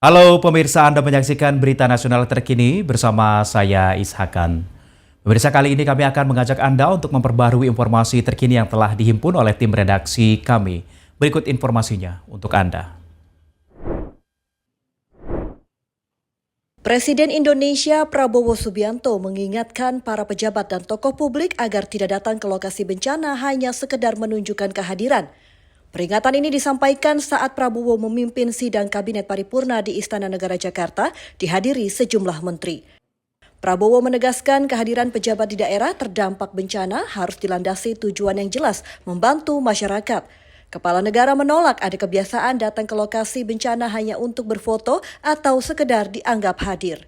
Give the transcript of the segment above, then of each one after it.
Halo pemirsa, Anda menyaksikan berita nasional terkini bersama saya Ishakan. Pemirsa, kali ini kami akan mengajak Anda untuk memperbarui informasi terkini yang telah dihimpun oleh tim redaksi kami. Berikut informasinya untuk Anda. Presiden Indonesia Prabowo Subianto mengingatkan para pejabat dan tokoh publik agar tidak datang ke lokasi bencana hanya sekedar menunjukkan kehadiran. Peringatan ini disampaikan saat Prabowo memimpin sidang Kabinet Paripurna di Istana Negara Jakarta dihadiri sejumlah menteri. Prabowo menegaskan kehadiran pejabat di daerah terdampak bencana harus dilandasi tujuan yang jelas membantu masyarakat. Kepala negara menolak ada kebiasaan datang ke lokasi bencana hanya untuk berfoto atau sekedar dianggap hadir.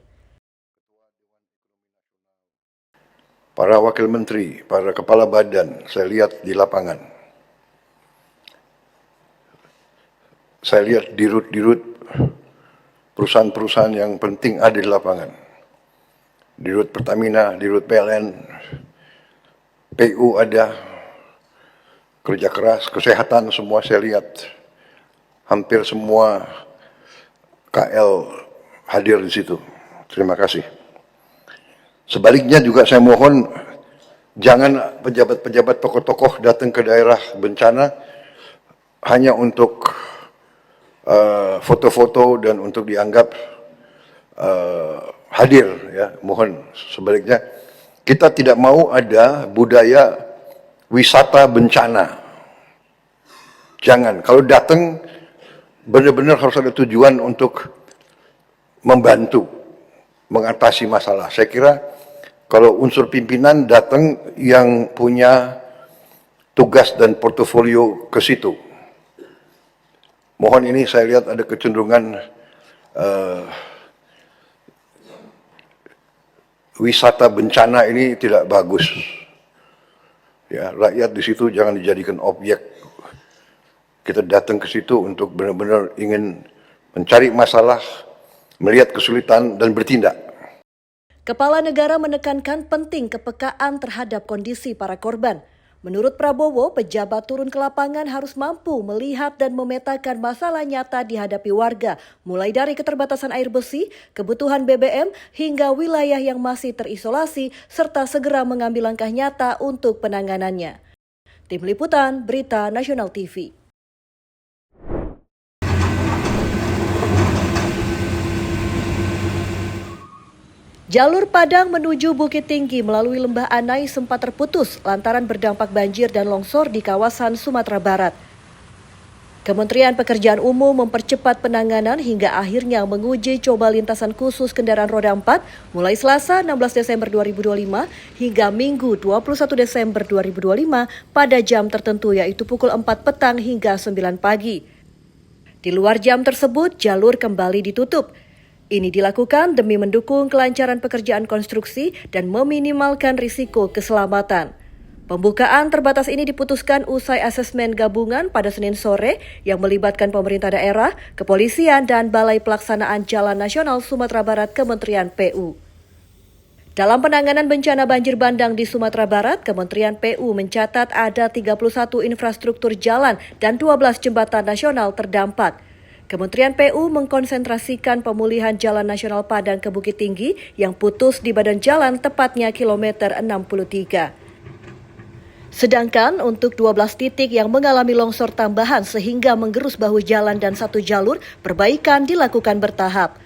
Para wakil menteri, para kepala badan, saya lihat di lapangan. Saya lihat dirut-dirut perusahaan-perusahaan yang penting ada di lapangan. Dirut Pertamina, dirut PLN, PU ada, kerja keras, kesehatan semua saya lihat. Hampir semua KL hadir di situ. Terima kasih. Sebaliknya juga saya mohon jangan pejabat-pejabat tokoh-tokoh datang ke daerah bencana hanya untuk foto-foto dan untuk dianggap hadir, ya. Mohon sebaliknya kita tidak mau ada budaya wisata bencana. Jangan, kalau datang benar-benar harus ada tujuan untuk membantu mengatasi masalah. Saya kira kalau unsur pimpinan datang yang punya tugas dan portofolio ke situ. Mohon ini saya lihat ada kecenderungan wisata bencana ini tidak bagus. Ya, rakyat di situ jangan dijadikan objek. Kita datang ke situ untuk benar-benar ingin mencari masalah, melihat kesulitan dan bertindak. Kepala negara menekankan penting kepekaan terhadap kondisi para korban. Menurut Prabowo, pejabat turun ke lapangan harus mampu melihat dan memetakan masalah nyata dihadapi warga, mulai dari keterbatasan air bersih, kebutuhan BBM, hingga wilayah yang masih terisolasi, serta segera mengambil langkah nyata untuk penanganannya. Tim Liputan, Berita Nasional TV. Jalur Padang menuju Bukit Tinggi melalui Lembah Anai sempat terputus lantaran berdampak banjir dan longsor di kawasan Sumatera Barat. Kementerian Pekerjaan Umum mempercepat penanganan hingga akhirnya menguji coba lintasan khusus kendaraan roda 4 mulai Selasa 16 Desember 2025 hingga Minggu 21 Desember 2025 pada jam tertentu yaitu pukul 4 petang hingga 9 pagi. Di luar jam tersebut, jalur kembali ditutup. Ini dilakukan demi mendukung kelancaran pekerjaan konstruksi dan meminimalkan risiko keselamatan. Pembukaan terbatas ini diputuskan usai asesmen gabungan pada Senin sore yang melibatkan pemerintah daerah, kepolisian, dan Balai Pelaksanaan Jalan Nasional Sumatera Barat Kementerian PU. Dalam penanganan bencana banjir bandang di Sumatera Barat, Kementerian PU mencatat ada 31 infrastruktur jalan dan 12 jembatan nasional terdampak. Kementerian PU mengkonsentrasikan pemulihan Jalan Nasional Padang ke Bukit Tinggi yang putus di badan jalan tepatnya kilometer 63. Sedangkan untuk 12 titik yang mengalami longsor tambahan sehingga menggerus bahu jalan dan satu jalur, perbaikan dilakukan bertahap.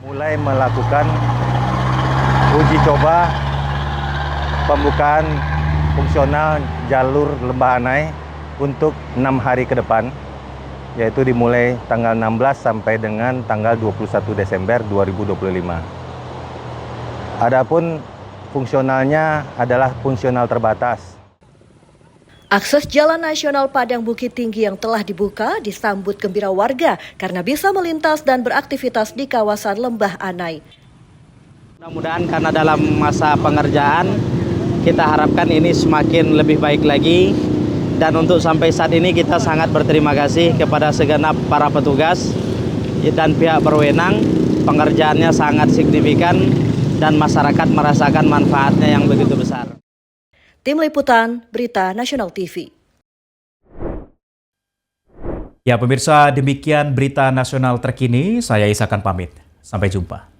Mulai melakukan uji coba pembukaan fungsional jalur Lembah Anai untuk 6 hari ke depan, yaitu dimulai tanggal 16 sampai dengan tanggal 21 Desember 2025. Adapun fungsionalnya adalah fungsional terbatas. Akses Jalan Nasional Padang Bukit Tinggi yang telah dibuka disambut gembira warga karena bisa melintas dan beraktivitas di kawasan Lembah Anai. Mudah-mudahan karena dalam masa pengerjaan kita harapkan ini semakin lebih baik lagi. Dan untuk sampai saat ini kita sangat berterima kasih kepada segenap para petugas dan pihak berwenang. Pengerjaannya sangat signifikan dan masyarakat merasakan manfaatnya yang begitu besar. Tim Liputan, Berita Nasional TV. Ya pemirsa, demikian berita nasional terkini. Saya Isakan pamit. Sampai jumpa.